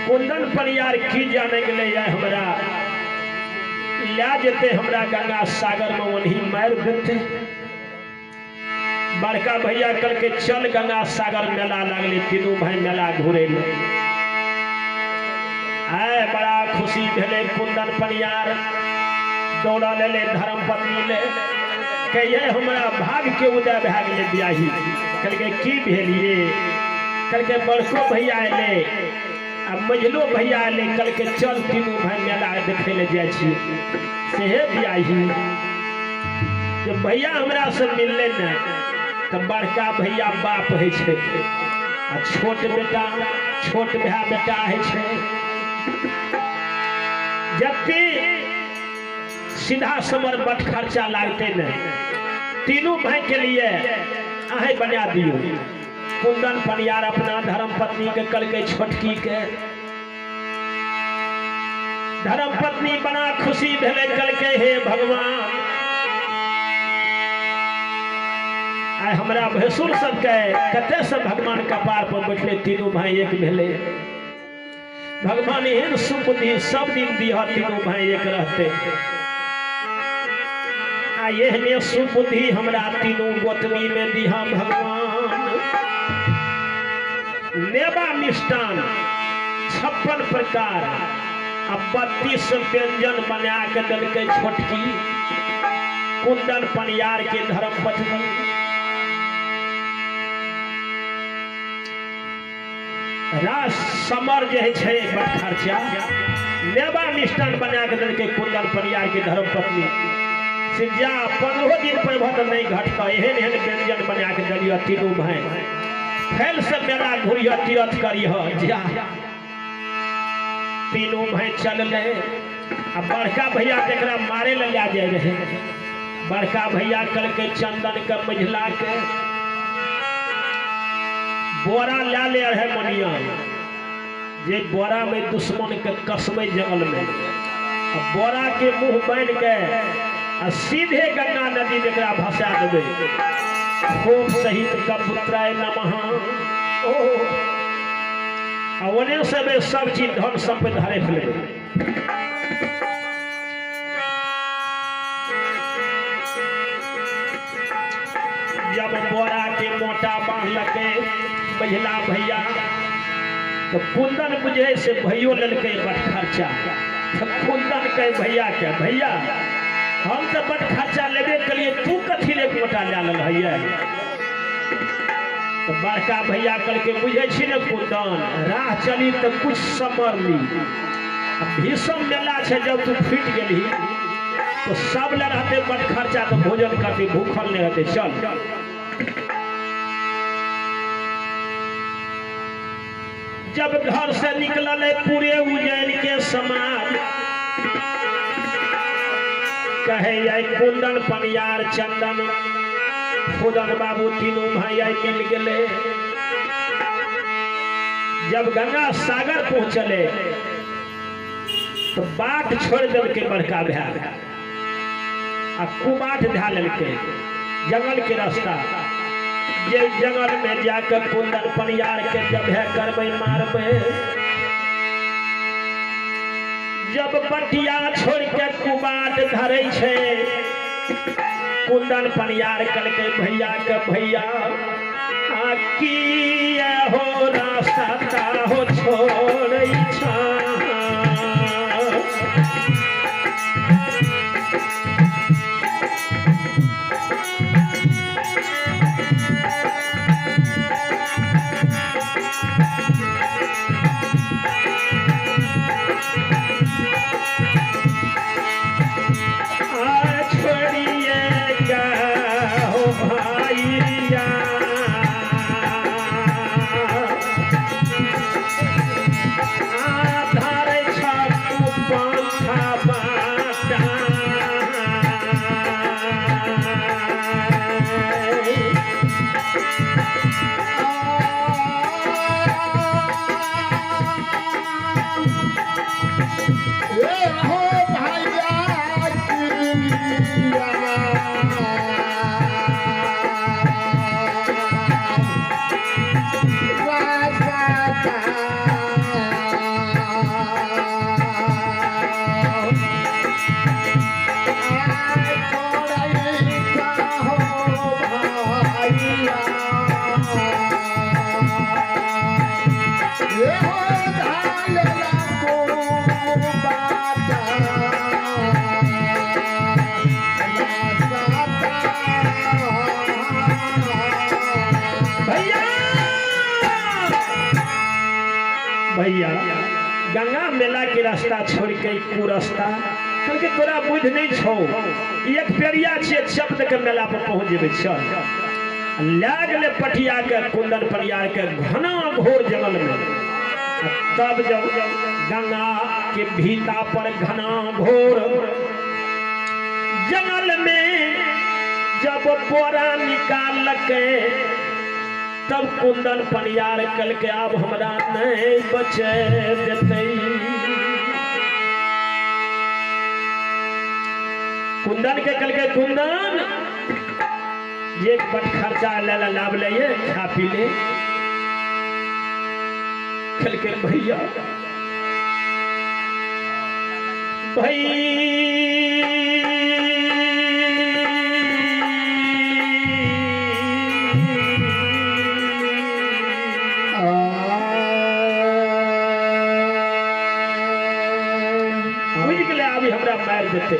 कुंदन परियार की जाने के लिए हमरा ला जेते हमरा गंगा सागर में वही मार देते। बड़का भैया कल के चल गंगा सागर मेला लगले, तीनों भाई मेला घूरे आए, बड़ा खुशी भेले। कुंदन परियार दौड़ा ले धर्म पत्नी ले कहिए हमरा भाग के उदय भए गेले बियाही। कल के की भेलिए, कल के बड़को भैया अले आ मझलो भैया अले, कल के चल तीनों भाई मेला देखे ले जाए सेहे बियाही। जब भैया हमरा से मिलले न तो बड़का भैया बाप है छे आ छोट बेटा छोट भाई बेटा है छे। जबकि सीधा समर बट खर्चा लागते न, तीनों भाई के लिए अहे बना दियो। कुंदन परियार अपना धर्म पत्नी के कल के छोटकी के धर्म पत्नी बना खुशी भेले। कल के हे भगवान आय हमरा भैंसुर सबके कते से भगवान कपार पर बैठले, तीनों भाई एक भेले। भगवान एहन सुबुद्धि सब दिन दिया, तीनों भाई एक रहते। आ एहने सुबुद्धि हमरा तीनों गोतनी में दिया भगवान। नेबा मिष्टान 56 प्रकार आ 32 व्यंजन बना के दिलके छोटकी कुंदन परियार के धर्म पत्नी। रास समर जे छे बड़ खर्चा, नेबा मिष्टान बना के दिलके कुंदन परियार के धर्म पत्नी। से जा 15 दिन पर नहीं घटता, एहन एहन व्यंजन बना के दिलियो तीनों भाई। फैल से मेला घूरिया तीरथ करिह जा। तीनों भाई चल ले। अब बड़का भैया तेरा मारे ले जा जाए रहे। बड़का भैया कल के चंदन के मझला के बोरा ला ले रहे मनिया, जे बोरा में दुश्मन के कसमे जंगल में। अब बोरा के मुंह बांध के आ सीधे गंगा नदी में भसा देवे। खूब सहित कबूतराय नमः ओने से सब चीज धन संपत्ति धरे फैले। जब बोरा के मोटा बांध लगे महिला भैया तो कुंदन बुझे से भैयो ललके बड़ खर्चा। तो कुंदन के भैया के भैया हम तो बड़ खर्चा लेबे के लिए, तू कथी ले मोटा डालल है। तो बड़का भैया कल के बुझे छी ने कुंदन राह चली तो कुछ समर ली। भीषम मेला छे, जब तू फिट गेली तो सब ले रहते बड़ खर्चा, तो भोजन करते भूखल नहीं रहते। चल जब घर से निकलल पूरे उज्जैन के समाज कहे कुंदन परियार चंदन खुदन बाबू तीनों भाई मिल गए। जब गंगा सागर पहुंचले तो बाट छोड़ दिल के बड़का भाई आ कुबाट धा ललके जंगल के रास्ता। जे जंगल में जाकर कुंदन परियार के जब है करबे मारबे। जब बटिया छोड़ के कुबाट धरे छे कुंदन परियार कल के भैया के भैया की हो रास्ता हो छोड़ छा। भैया गंगा मेला के रास्ता छोड़ के रास्ता करके तोरा बुझ नहीं छो एक पेरिया छे शब्द के मेला पर पहुंच जेबे चल लागले पटिया के कुंदन परियार के घना घोर जंगल में तब जब गंगा के भीता पर घना घोर जंगल में जब बोरा निकाल के तब कुंदन परियार कल के अब हमरा नहीं बचे देते कुंदन के कल के कुंदन ये पट खर्चा ले लाभ ले खा पी ले कल के भैया भाई मार देते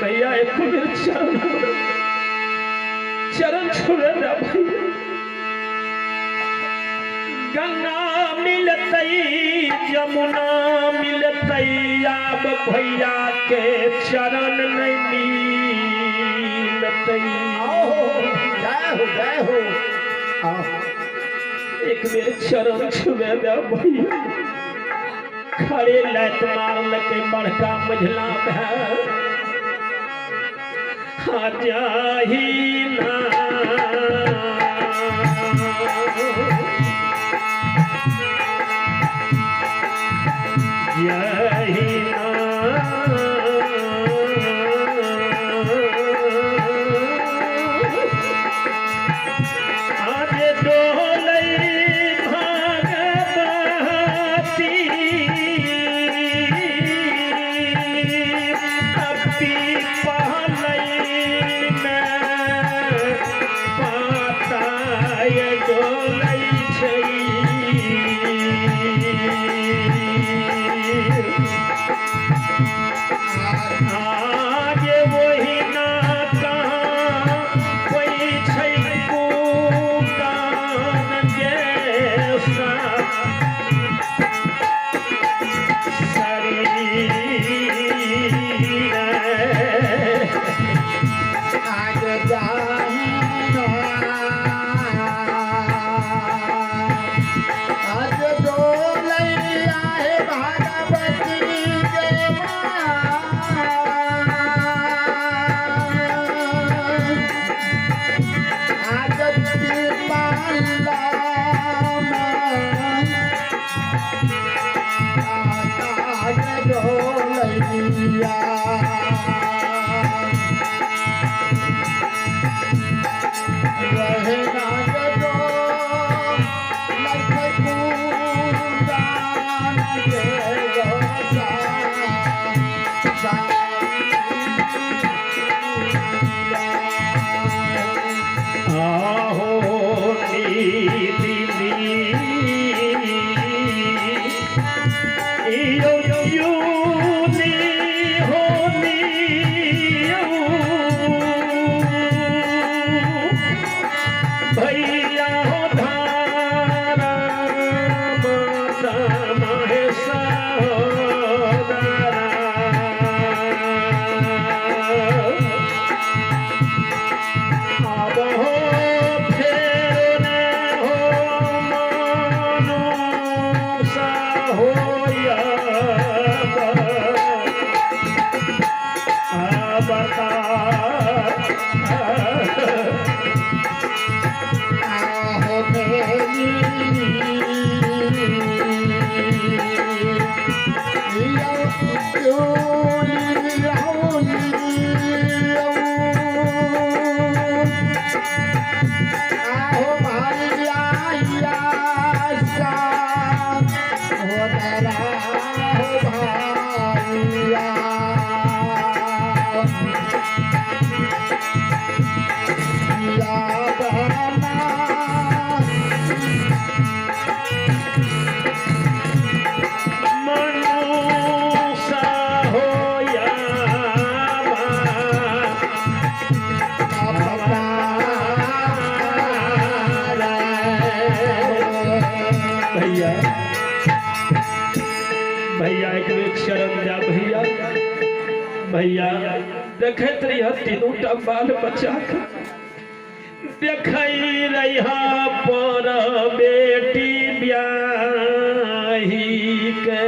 भैया एक चरण छुए भैया गंगा मिलतई यमुना मिलतई अब भैया के चरण नहीं मिलतई जय हो एक बेर चरण छुए भैया खड़े लैत मार लके बड़का मझला है जाही ना जाही ना भैया एक बेर चरण जा भैया। भैया देखत रही तीनों टा बाल बच्चा देख रही पर बेटी ब्याही के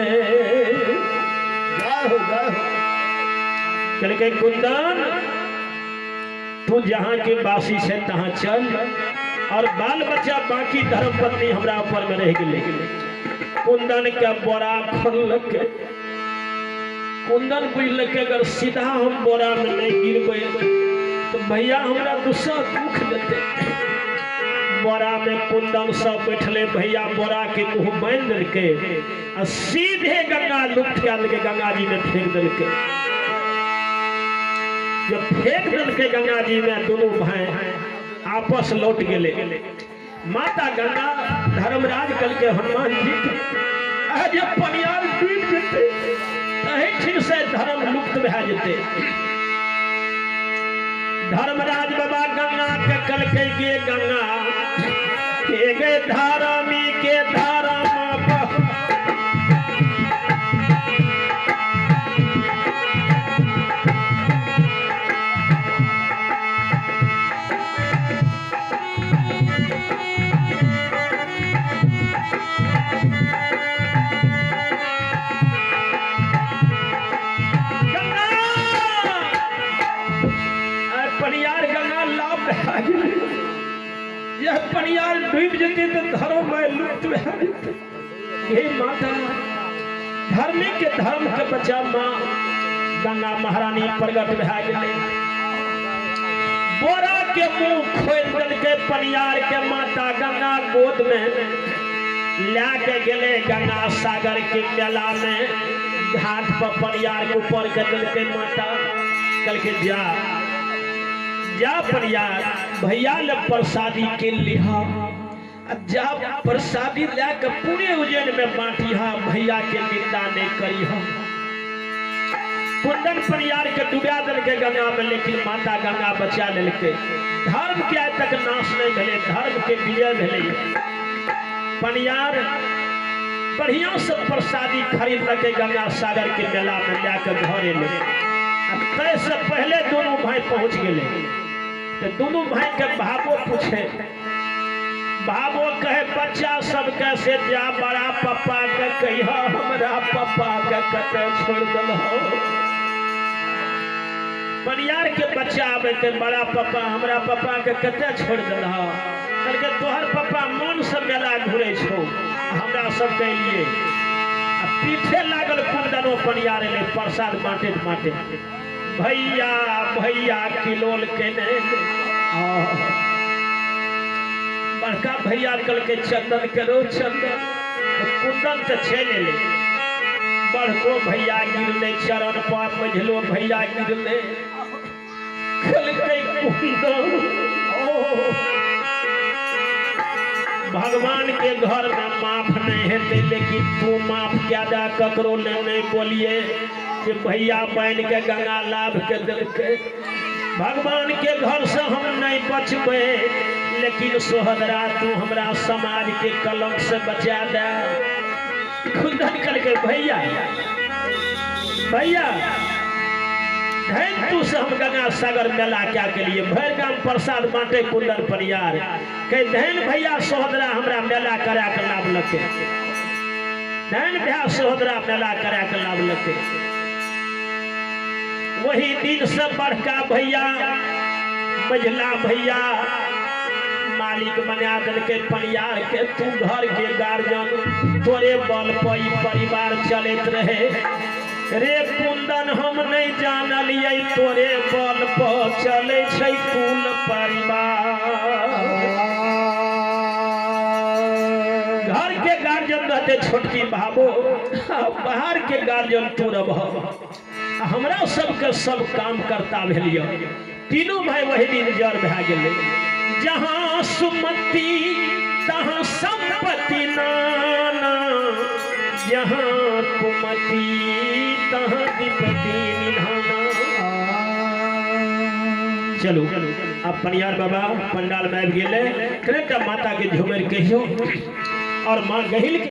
कल के कुंदन तू जहाँ के बासी से तहाँ चल और बाल बच्चा बाकी धर्म पत्नी हमरा ऊपर में रह गए। कुंदन के बोरा खोल के कुंदन बुझल के अगर सीधा हम बोरा में नहीं गिरबे तो भैया हमरा दूसरा दुख देते। बोरा में कुंदन सब बैठले भैया बोरा के मुंह बांध देलके और सीधे गंगा लुप्त कर के गंगा जी में फेंक देलके। जब फेंक देलके गंगा जी में दोनों भाई आपस लौट गए। माता गंगा धर्मराज कल के हनुमान जी के पनियाल डूब जेते ठीक से धर्म लुप्त भे जेते। धर्मराज बाबा गंगा के कल के गे गंगा के गे धारामी के धारा पनियाल डूब जेते तो धर्म में लुप्त हे माता धर्म के धर्म के बचा माँ गंगा महारानी प्रगट भे गए। बोरा के मुंह खोल दल के पनियार के माता गंगा गोद में लाके गए। गंगा सागर के मेला में घाट पर पनियार के ऊपर के दल के माता कल के जा पनियार भैया ले प्रसादी के लिहा जा प्रसादी लेकर पूरे उज्जैन में बांटी हा भैया के निंदा नहीं करी हा। कुंदन पनियार के डुबा दल के गंगा में लेकिन माता गंगा बचा लेके। धर्म के आज तक नाश नहीं भेले धर्म के विजय भेले। पनियार बढ़िया से प्रसादी खरीद लगे गंगा सागर के मेला में जाकर घरे ले। तय से पहले दोनों भाई पहुंच गए। तो दोनों भाई के भावो पूछे भावो कहे बच्चा सब कैसे जा बड़ा पप्पा के कहिया हमरा पप्पा के कते छोड़ दल हो। परिवार के बच्चा आवे के बड़ा पप्पा हमरा पप्पा के कते छोड़ दल हो करके तोहर पप्पा मन से मेला घूरे छो हमरा सब के लिए पीछे लागल कुंदनो परिवार में प्रसाद बांटे बांटे भैया भैया किलोल के बड़का भैया कल के चंदन करो चंदन कुंदन से छेले ले बड़को भैया गिरले चरण पर मझलो भैया गिरले कल के कुंदन भगवान के घर में माफ नहीं हेते लेकिन तू माफ क्या दा ककरो नहीं बोलिए कि भैया बन के गंगा लाभ के दिल के। भगवान के घर से हम नहीं बचबे लेकिन सोहदरा तू हमरा समाज के कलंक से बचा दे। कुंदन करके भैया भैया तू से हम गंगा सागर मेला क्या के लिए भर गांव प्रसाद बांटे कुंदन परियार कह धन भैया सोहदरा हमरा मेला करा के लाभ लगे। धन भैया सोहदरा मेला करा के लाभ लगे। वही दिन से बड़का भैया मझला भैया मालिक बना दल के परिवार के तू घर के गार्जियन तोरे बल पर परिवार चलत रहे रे कुंदन हम नहीं जानलिए तोरे बल पर चले छै कुल परिवार। घर के गार्जियन रहते छोटकी बाबू बाहर के गार्जियन तू रह हमरा सबके सब काम करता भेलियो। तीनों भाई वही दिन जर भे गए। जहाँ सुमति तहाँ संपत्ति नाना जहाँ कुमति तहाँ विपत्ति निधाना। चलो अब पनियार बाबा पंडाल में आबि गेले। माता के झुमर कहियो और माँ गहिल